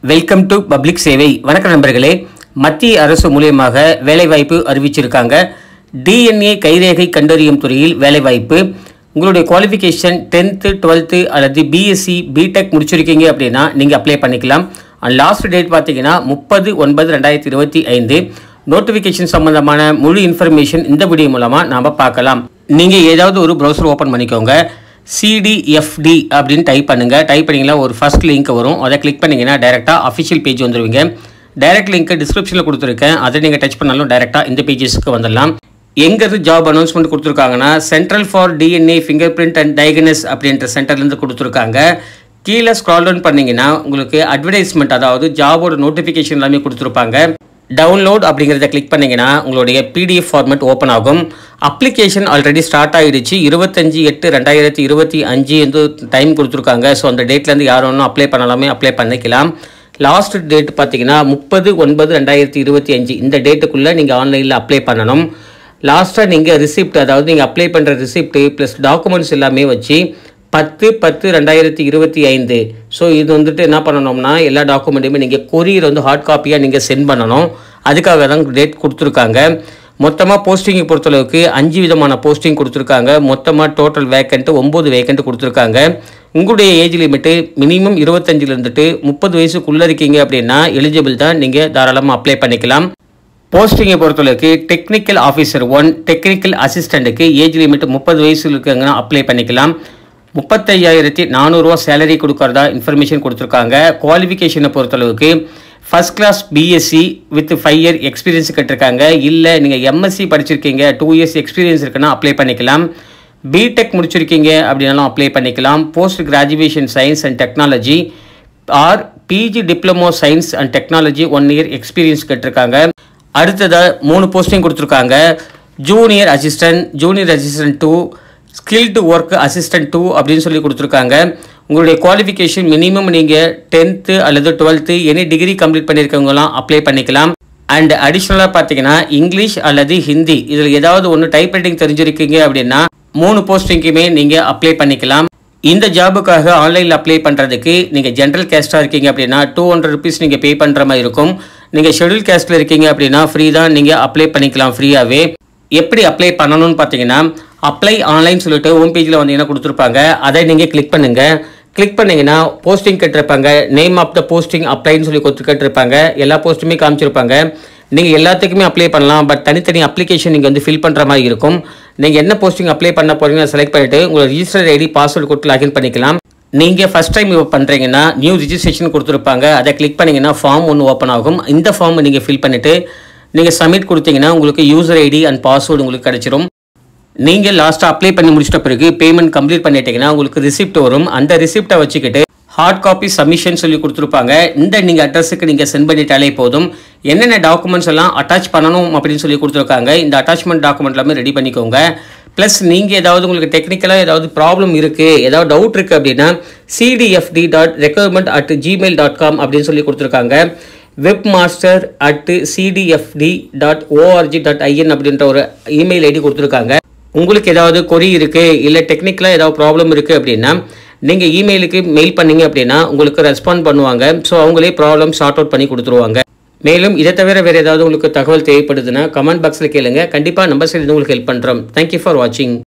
Welcome to public சேவை. வணக்கம் நண்பர்களே. மத்திய அரசு மூலியமாக வேலைவாய்ப்பு அறிவிச்சிருக்காங்க. டிஎன்ஏ கைரேகை கண்டறியும் துறையில் வேலைவாய்ப்பு. உங்களுடைய குவாலிஃபிகேஷன் 10th 12th அல்லது பிஎஸ்சி பிடெக் முடிச்சிருக்கீங்க அப்படின்னா நீங்கள் அப்ளை பண்ணிக்கலாம். லாஸ்ட் டேட் பார்த்தீங்கன்னா 30/9/2025. நோட்டிஃபிகேஷன் சம்பந்தமான முழு இன்ஃபர்மேஷன் இந்த வீடியோ மூலமாக நாம் பார்க்கலாம். நீங்கள் ஏதாவது ஒரு ப்ரௌசர் ஓப்பன் பண்ணிக்கோங்க. CDFD அப்படின்னு டைப் பண்ணுங்கள். டைப் பண்ணிங்கன்னா ஒரு ஃபர்ஸ்ட் லிங்க் வரும். அதை கிளிக் பண்ணிங்கன்னா டைரெக்டாக அஃபிஷியல் பேஜ் வந்துடுவீங்க. டைரக்ட் லிங்க் டிஸ்கிரிப்ஷனில் கொடுத்துருக்கேன். அதை நீங்கள் டச் பண்ணாலும் டைரெக்டாக இந்த பேஜஸ்க்கு வந்துடலாம். எங்கேருந்து ஜாப் அனௌன்ஸ்மெண்ட் கொடுத்துருக்காங்கன்னா central for DNA finger print and diagnose அப்படின்ற சென்டர்லேருந்து கொடுத்துருக்காங்க. கீழே ஸ்க்ரால் டவுன் பண்ணிங்கன்னா உங்களுக்கு அட்வர்டைஸ்மெண்ட், அதாவது ஜாபோட நோட்டிஃபிகேஷன் எல்லாமே கொடுத்துருப்பாங்க. டவுன்லோட் அப்படிங்கிறத கிளிக் பண்ணிங்கன்னா உங்களுடைய பிடிஎஃப் ஃபார்மேட் ஓப்பன் ஆகும். அப்ளிகேஷன் ஆல்ரெடி ஸ்டார்ட் ஆகிடுச்சு. 25/8/2025 வந்து டைம் கொடுத்துருக்காங்க. ஸோ அந்த டேட்லேருந்து யார் ஒன்றும் அப்ளை பண்ணலாமே அப்ளை பண்ணிக்கலாம். லாஸ்ட் டேட் பார்த்தீங்கன்னா 30/9/2025. இந்த டேட்டுக்குள்ளே நீங்கள் ஆன்லைனில் அப்ளை பண்ணணும். லாஸ்ட்டாக நீங்கள் ரிசிப்ட், அதாவது நீங்கள் அப்ளை பண்ணுற ரிசிப்ட் ப்ளஸ் டாக்குமெண்ட்ஸ் எல்லாமே வச்சு 10/10/2025. ஸோ இது வந்துட்டு என்ன பண்ணணும்னா எல்லா டாக்குமெண்ட்டுமே நீங்கள் கொரியர் வந்து ஹார்ட் காப்பியாக நீங்கள் சென்ட் பண்ணணும். அதுக்காக தான் டேட் கொடுத்துருக்காங்க. மொத்தமாக போஸ்டிங்கை பொறுத்தளவுக்கு 5 விதமான போஸ்டிங் கொடுத்துருக்காங்க. மொத்தமாக டோட்டல் வேக்கண்ட்டு 9 வேக்கண்ட் கொடுத்துருக்காங்க. உங்களுடைய ஏஜ் லிமிட்டு மினிமம் 25 இருந்துட்டு 30 வயசுக்குள்ளே இருக்கீங்க அப்படின்னா எலிஜிபிள் தான், நீங்கள் தாராளமாக அப்ளை பண்ணிக்கலாம். போஸ்டிங்கை பொறுத்தளவுக்கு டெக்னிக்கல் ஆஃபீஸர் 1, டெக்னிக்கல் அசிஸ்டண்ட்டுக்கு ஏஜ் லிமிட் 30 வயசு இருக்காங்கன்னா அப்ளை பண்ணிக்கலாம். 35,400 சேலரி கொடுக்கறதா இன்ஃபர்மேஷன் கொடுத்துருக்காங்க. குவாலிஃபிகேஷனை பொறுத்தளவுக்கு first class BSc with 5 year experience கேட்டிருக்காங்க. இல்லை நீங்கள் எம்எஸ்சி படிச்சிருக்கீங்க, 2 இயர்ஸ் எக்ஸ்பீரியன்ஸ் இருக்குன்னா அப்ளை பண்ணிக்கலாம். பிடெக் முடிச்சிருக்கீங்க அப்படின்னாலும் அப்ளை பண்ணிக்கலாம். Post graduation science and technology or PG diploma science and technology 1 year experience கேட்டிருக்காங்க. அடுத்ததாக 3 போஸ்டிங் கொடுத்துருக்காங்க. Junior assistant 2, skilled work assistant 2 அப்படின்னு சொல்லி கொடுத்துருக்காங்க. உங்களுடைய குவாலிஃபிகேஷன் மினிமம் நீங்கள் 10th அல்லது 12th எனி டிகிரி கம்ப்ளீட் பண்ணியிருக்கவங்களாம் அப்ளை பண்ணிக்கலாம். அண்ட் அடிஷ்னலாக பார்த்தீங்கன்னா இங்கிலீஷ் அல்லது ஹிந்தி இதில் ஏதாவது ஒன்று டைப் ரைட்டிங் தெரிஞ்சிருக்கீங்க அப்படின்னா 3 போஸ்டிங்குமே நீங்கள் அப்ளை பண்ணிக்கலாம். இந்த ஜாபுக்காக ஆன்லைனில் அப்ளை பண்ணுறதுக்கு நீங்கள் ஜென்ரல் கேஸ்ட்டாக இருக்கீங்க அப்படின்னா 200 rupees நீங்கள் பே பண்ணுற மாதிரி இருக்கும். நீங்கள் ஷெட்யூல் கேஸ்ட்டில் இருக்கீங்க அப்படின்னா ஃப்ரீ தான், நீங்கள் அப்ளை பண்ணிக்கலாம் ஃப்ரீயாகவே. எப்படி அப்ளை பண்ணணும்னு பார்த்தீங்கன்னா அப்ளை ஆன்லைன் சொல்லிட்டு ஹோம் பேஜில் வந்து என்ன கொடுத்துருப்பாங்க, அதை நீங்கள் கிளிக் பண்ணுங்கள். கிளிக் பண்ணிங்கன்னா போஸ்டிங் கேட்டிருப்பாங்க. நேம் ஆஃப் த போஸ்டிங் அப்ளைன்னு சொல்லி கேட்டிருப்பாங்க. எல்லா போஸ்ட்டுமே காமிச்சிருப்பாங்க. நீங்கள் எல்லாத்துக்குமே அப்ளை பண்ணலாம். பட் தனித்தனி அப்ளிகேஷன் நீங்கள் வந்து ஃபில் பண்ணுற மாதிரி இருக்கும். நீங்கள் என்ன போஸ்டிங் அப்ளை பண்ண போகிறீங்கன்னு செலக்ட் பண்ணிவிட்டு உங்களோட ரிஜிஸ்டர் ஐடி பாஸ்வேர்டு கொடுத்து லாகின் பண்ணிக்கலாம். நீங்கள் ஃபஸ்ட் டைம் இப்போ பண்ணுறீங்கன்னா நியூ ரிஜிஸ்ட்ரேஷன் கொடுத்துருப்பாங்க. அதை கிளிக் பண்ணிங்கன்னா ஃபார்ம் ஒன்று ஓப்பன் ஆகும். இந்த ஃபார்மை நீங்கள் ஃபில் பண்ணிவிட்டு நீங்கள் சப்மிட் கொடுத்தீங்கன்னா உங்களுக்கு யூசர் ஐடி அண்ட் பாஸ்வேர்டு உங்களுக்கு கிடச்சிரும். நீங்கள் லாஸ்ட்டாக அப்ளை பண்ணி முடிச்சிட்ட பிறகு பேமெண்ட் கம்ப்ளீட் பண்ணிட்டீங்கன்னா உங்களுக்கு ரிசிப்ட் வரும். அந்த ரிசிப்டை வச்சுக்கிட்டு ஹார்ட் காப்பி சப்மிஷன் சொல்லி கொடுத்துருப்பாங்க. இந்த நீங்கள் அட்ரஸுக்கு நீங்கள் சென்ட் பண்ணிட்டாலே போதும். என்னென்ன டாக்குமெண்ட்ஸ் எல்லாம் அட்டாச் பண்ணணும் அப்படின்னு சொல்லி கொடுத்துருக்காங்க. இந்த அட்டாச்மெண்ட் டாக்குமெண்ட் எல்லாமே ரெடி பண்ணிக்கோங்க. ப்ளஸ் நீங்கள் ஏதாவது உங்களுக்கு டெக்னிக்கலாக ஏதாவது ப்ராப்ளம் இருக்குது, ஏதாவது டவுட் இருக்குது அப்படின்னா cdfd.requirement@gmail.com அப்படின்னு சொல்லி கொடுத்துருக்காங்க. webmaster@cdfd.org.in அப்படின்ற ஒரு இமெயில் ஐடி கொடுத்துருக்காங்க. உங்களுக்கு ஏதாவது கொரி இருக்குது இல்லை டெக்னிக்கலாக ஏதாவது ப்ராப்ளம் இருக்குது அப்படின்னா நீங்கள் இமெயிலுக்கு மெயில் பண்ணிங்க அப்படின்னா உங்களுக்கு ரெஸ்பாண்ட் பண்ணுவாங்க. ஸோ அவங்களே ப்ராப்ளம் சார்ட் அவுட் பண்ணி கொடுத்துருவாங்க. மேலும் இதை தவிர வேறு ஏதாவது உங்களுக்கு தகவல் தேவைப்படுதுன்னா கமெண்ட் பாக்ஸில் கேளுங்க. கண்டிப்பாக நம்ம சைடு உங்களுக்கு ஹெல்ப் பண்ணுறோம். தேங்க்யூ ஃபார் வாட்சிங்.